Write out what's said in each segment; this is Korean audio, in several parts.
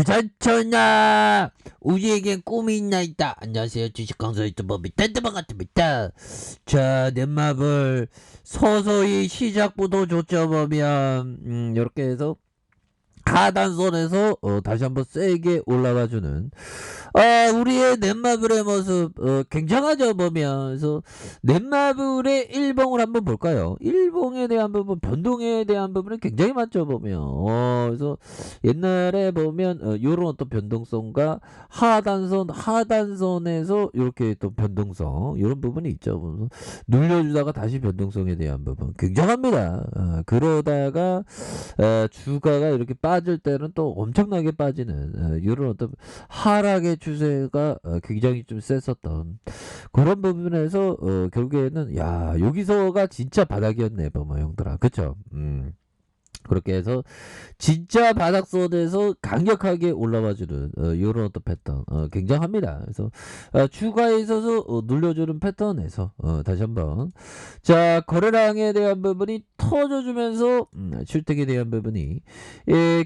주산천하 우리에겐 꿈이 있나 있다. 안녕하세요, 주식강사 유튜버 미탄드방 같습니다. 자, 넷마블 서서히 시작부터 조져보면 이렇게 해서 하단선에서 다시 한번 세게 올라가주는 우리의 넷마블의 모습 굉장하죠. 보면서 넷마블의 일봉을 한번 볼까요? 일봉에 대한 부분, 변동에 대한 부분은 굉장히 많죠. 보면 그래서 옛날에 보면 요런 어떤 변동성과 하단선에서 이렇게 또 변동성, 이런 부분이 있죠. 눌려주다가 다시 변동성에 대한 부분 굉장합니다. 그러다가 주가가 이렇게 빠질 때는 또 엄청나게 빠지는 이런 어떤 하락의 추세가 굉장히 좀 셌었던 그런 부분에서 결국에는 야, 여기서가 진짜 바닥이었네, 뭐 형들아, 그쵸? 그렇게 해서 진짜 바닥선에서 강력하게 올라와주는 이런 어떤 패턴 굉장합니다. 그래서 추가에 있어서 눌려주는 패턴에서 다시 한번 자, 거래량에 대한 부분이 터져주면서 출첵에 대한 부분이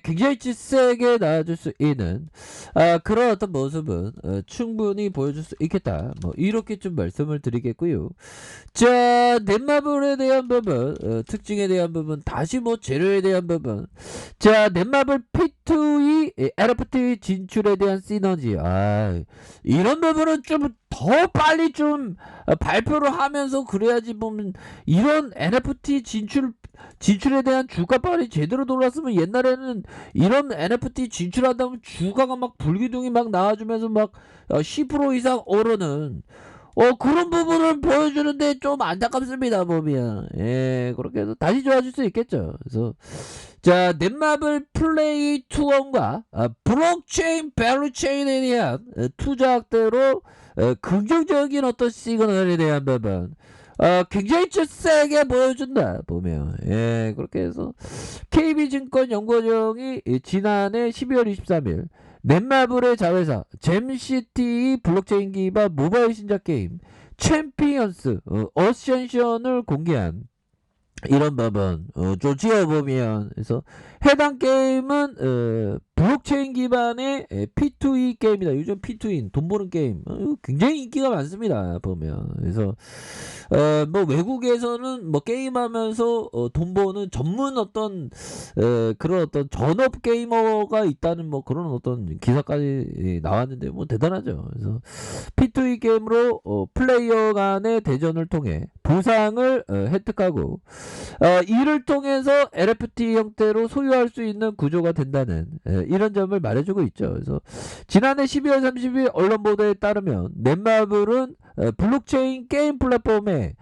굉장히 세게 나와줄 수 있는 그런 어떤 모습은 충분히 보여줄 수 있겠다, 뭐 이렇게 좀 말씀을 드리겠고요. 자, 넷마블에 대한 부분, 특징에 대한 부분, 다시 뭐 재료에 대한 부분. 자, 넷마블 P2E NFT 진출에 대한 시너지. 이런 부분은 좀 더 빨리 좀 발표를 하면서 그래야지. 보면 이런 NFT 진출에 대한 주가빨이 제대로 돌았으면, 옛날에는 이런 NFT 진출하다면 주가가 막 불기둥이 막 나와주면서 막 10% 이상 오르는 그런 부분을 보여주는데 좀 안타깝습니다. 보면 그렇게 해서 다시 좋아질 수 있겠죠. 그래서 자, 넷마블 플레이 투원과 블록체인 밸류체인에 대한 투자 확대로 긍정적인 어떤 시그널에 대한 부분 굉장히 좀 세게 보여준다. 보면 그렇게 해서 KB증권 연구원이 지난해 12월 23일 넷마블의 자회사 잼시티 블록체인 기반 모바일 신작 게임 챔피언스 어센션을 공개한 이런 부분 좀 지어보면, 그래서 해당 게임은 블록체인 기반의 P2E 게임이다. 요즘 P2E 돈 버는 게임 굉장히 인기가 많습니다. 보면 그래서 뭐 외국에서는 뭐 게임하면서 돈 버는 전문 어떤 그런 어떤 전업 게이머가 있다는 뭐 그런 어떤 기사까지 나왔는데 뭐 대단하죠. 그래서 P2E 게임으로 플레이어 간의 대전을 통해 보상을 획득하고 이를 통해서 NFT 형태로 소유할 수 있는 구조가 된다는 이런 점을 말해주고 있죠. 그래서 지난해 12월 30일 언론 보도에 따르면 넷마블은 블록체인 게임 플랫폼에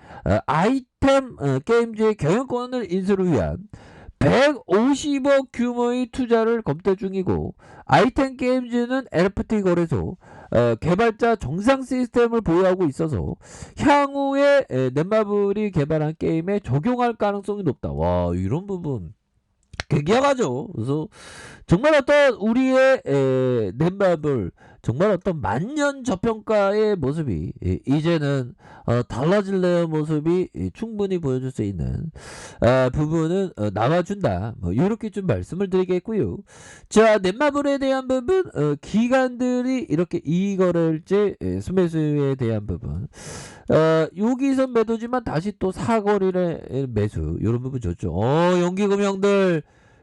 아이템 게임즈의 경영권을 인수를 위한 150억 규모의 투자를 검토 중이고, 아이템 게임즈는 NFT 거래소 개발자 정상 시스템을 보유하고 있어서 향후에 넷마블이 개발한 게임에 적용할 가능성이 높다. 와, 이런 부분 굉장하죠. 그래서 정말 어떤 우리의 넷마블, 정말 어떤 만년 저평가의 모습이 이제는 달라질래의 모습이 충분히 보여줄 수 있는 부분은 나와준다. 뭐 이렇게 좀 말씀을 드리겠고요. 자, 넷마블에 대한 부분, 기관들이 이렇게 이거래일제 수매수에 대한 부분, 여기서 매도지만 다시 또 사거리의 매수, 이런 부분 좋죠.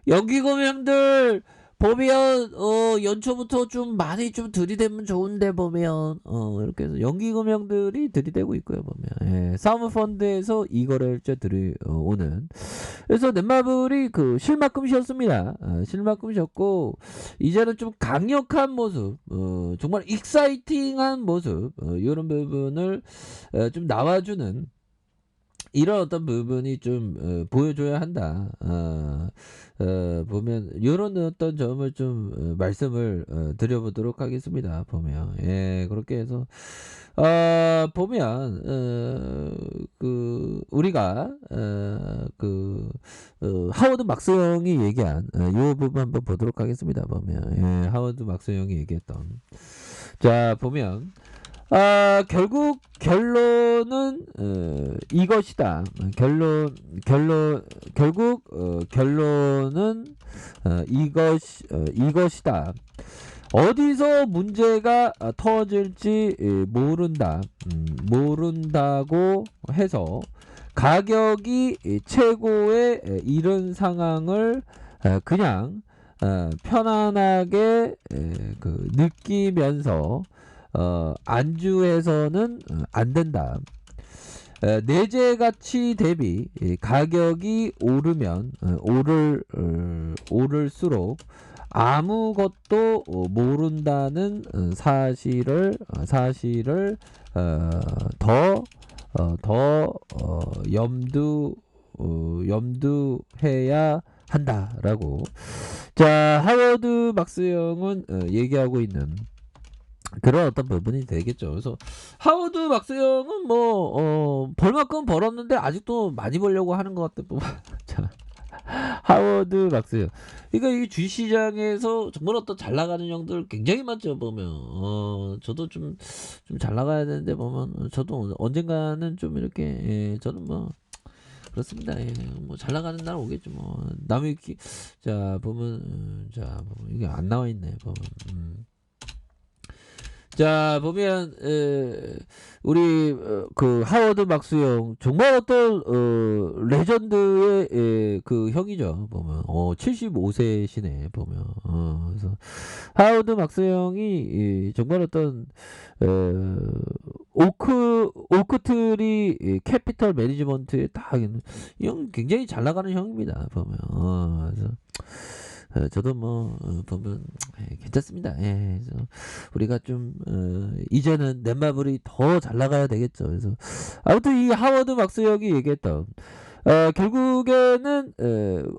연기금형들 보면 연초부터 좀 많이 좀 들이대면 좋은데, 보면 이렇게 해서 연기금형들이 들이대고 있고요. 보면 사모펀드에서 이거래일제 들어오는, 그래서 넷마블이 그 실만큼 쉬었습니다. 실만큼 쉬었고 이제는 좀 강력한 모습, 정말 익사이팅한 모습, 이런 부분을 좀 나와주는 이런 어떤 부분이 좀 보여줘야 한다. 보면 이런 어떤 점을 좀 말씀을 드려보도록 하겠습니다. 보면 그렇게 해서 보면 그 우리가 하워드 막스 형이 얘기한 이 부분 한번 보도록 하겠습니다. 보면 하워드 막스 형이 얘기했던, 자, 보면 결국 결론은 이것이다. 결국 결론은 이것이다. 어디서 문제가 터질지 모른다. 모른다고 해서 가격이 최고에 이른 상황을 그냥 편안하게 느끼면서 안주해서는 안 된다. 내재 가치 대비 가격이 오르면 오를수록 아무것도 모른다는 사실을 더 염두해야 한다라고. 자, 하워드 막스형은 얘기하고 있는 그런 어떤 부분이 되겠죠. 그래서 하워드 막스형은 벌만큼 벌었는데 아직도 많이 벌려고 하는 것 같아. 자, 하워드 막스형. 그러니까 이 주식시장에서 정말 어떤 잘 나가는 형들 굉장히 많죠. 보면 저도 좀 잘 나가야 되는데 보면 저도 언젠가는 좀 이렇게 저는 그렇습니다. 잘 나가는 날 오겠죠. 남의 자 보면 이게 안 나와 있네. 보면 자 보면 우리 그 하워드 막스형 정말 어떤 레전드의 그 형이죠. 보면 75세시네. 보면 그래서 하워드 막스형이 정말 어떤 오크트리 캐피털 매니지먼트에 딱 이 형 굉장히 잘 나가는 형입니다. 보면 그래서 저도 보면 괜찮습니다. 그래서 우리가 좀 이제는 넷마블이 더 잘 나가야 되겠죠. 그래서 아무튼 이 하워드 막스형이 얘기했던 결국에는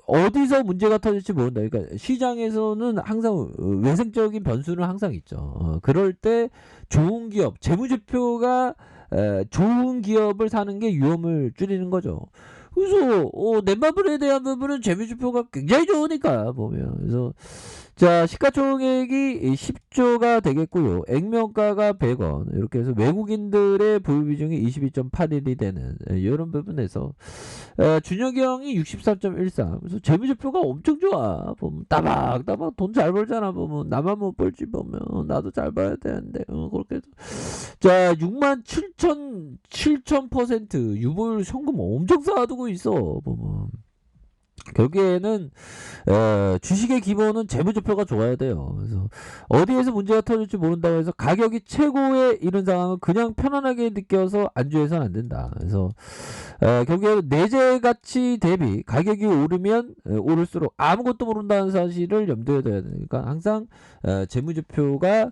어디서 문제가 터질지 모른다. 그러니까 시장에서는 항상 외생적인 변수는 항상 있죠. 그럴 때 좋은 기업, 재무제표가 좋은 기업을 사는 게 위험을 줄이는 거죠. 그래서 넷마블에 대한 부분은 재무제표가 굉장히 좋으니까 보면. 그래서 자 시가총액이 10조가 되겠고요. 액면가가 100원 이렇게 해서 외국인들의 보유 비중이 22.81이 되는 이런 부분에서 준혁이 63.13. 그래서 재무제표가 엄청 좋아. 보면 따박따박 돈 잘 벌잖아. 보면 나만 못 벌지. 보면 나도 잘 벌어야 되는데 그렇게 해서 자 67,000% 유보율 현금 엄청 쌓아두고 있어. 보면 결국에는 주식의 기본은 재무제표가 좋아야 돼요. 그래서 어디에서 문제가 터질지 모른다고 해서 가격이 최고에 이른 상황을 그냥 편안하게 느껴서 안주해서는 안 된다. 그래서 결국에 내재 가치 대비 가격이 오르면 오를수록 아무것도 모른다는 사실을 염두에 둬야 되니까 항상 재무제표가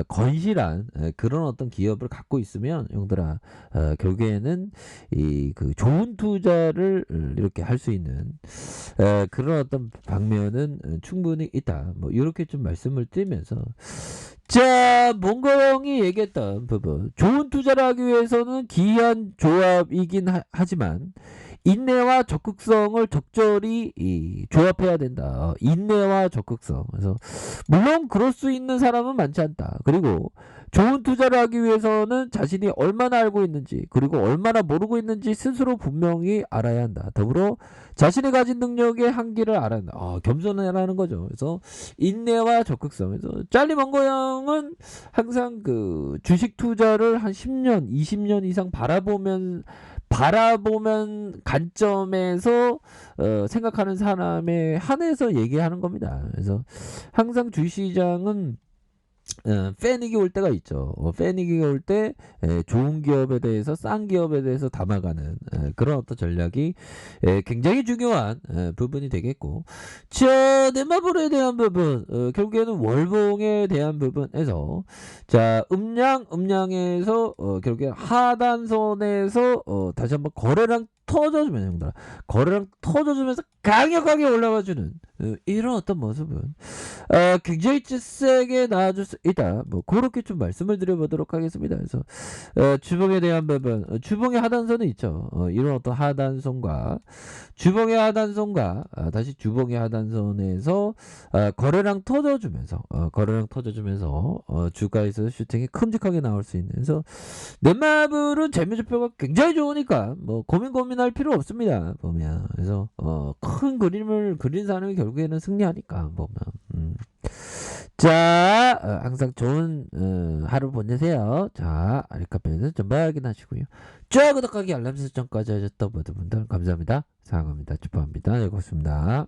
건실한 그런 어떤 기업을 갖고 있으면 형들아 결국에는 그 좋은 투자를 이렇게 할 수 있는 그런 어떤 방면은 충분히 있다. 이렇게 좀 말씀을 드리면서 자 몽고 형이 얘기했던 부분 좋은 투자를 하기 위해서는 기이한 조합이긴 하지만 인내와 적극성을 적절히 조합해야 된다. 인내와 적극성. 그래서 물론 그럴 수 있는 사람은 많지 않다. 그리고 좋은 투자를 하기 위해서는 자신이 얼마나 알고 있는지 그리고 얼마나 모르고 있는지 스스로 분명히 알아야 한다. 더불어 자신이 가진 능력의 한계를 알아야 한다. 겸손하라는 거죠. 그래서 인내와 적극성. 그래서 짤리 몽고 형은 항상 그 주식 투자를 한 10년, 20년 이상 바라보면 관점에서 생각하는 사람에 한해서 얘기하는 겁니다. 그래서 항상 주식시장은 패닉이 올 때가 있죠. 패닉이 올 때 좋은 기업에 대해서 싼 기업에 대해서 담아가는 그런 어떤 전략이 굉장히 중요한 부분이 되겠고 자 넷마블에 대한 부분 결국에는 월봉에 대한 부분에서 자 음량에서 결국에 하단선에서 다시 한번 거래량 터져주면 형들아 거래량 터져주면서 강력하게 올라가주는 이런 어떤 모습은 굉장히 세게 나와줄 수 있다. 뭐 그렇게 좀 말씀을 드려보도록 하겠습니다. 그래서 주봉에 대한 부분, 주봉의 하단선은 있죠. 이런 어떤 하단선과 주봉의 하단선과 다시 주봉의 하단선에서 거래량 터져주면서 주가에서 슈팅이 큼직하게 나올 수 있는. 그래서 넷마블은 재무제표가 굉장히 좋으니까 뭐 고민할 필요 없습니다. 보면 그래서 큰 그림을 그린 사람이 결국에는 승리하니까 보면. 자, 항상 좋은 하루 보내세요. 자, 아리카페에서 전부 확인하시고요. 좋아요, 구독하기, 알람 설정까지 하셨던 모든 분들 감사합니다. 사랑합니다. 축복합니다. 네, 고맙습니다.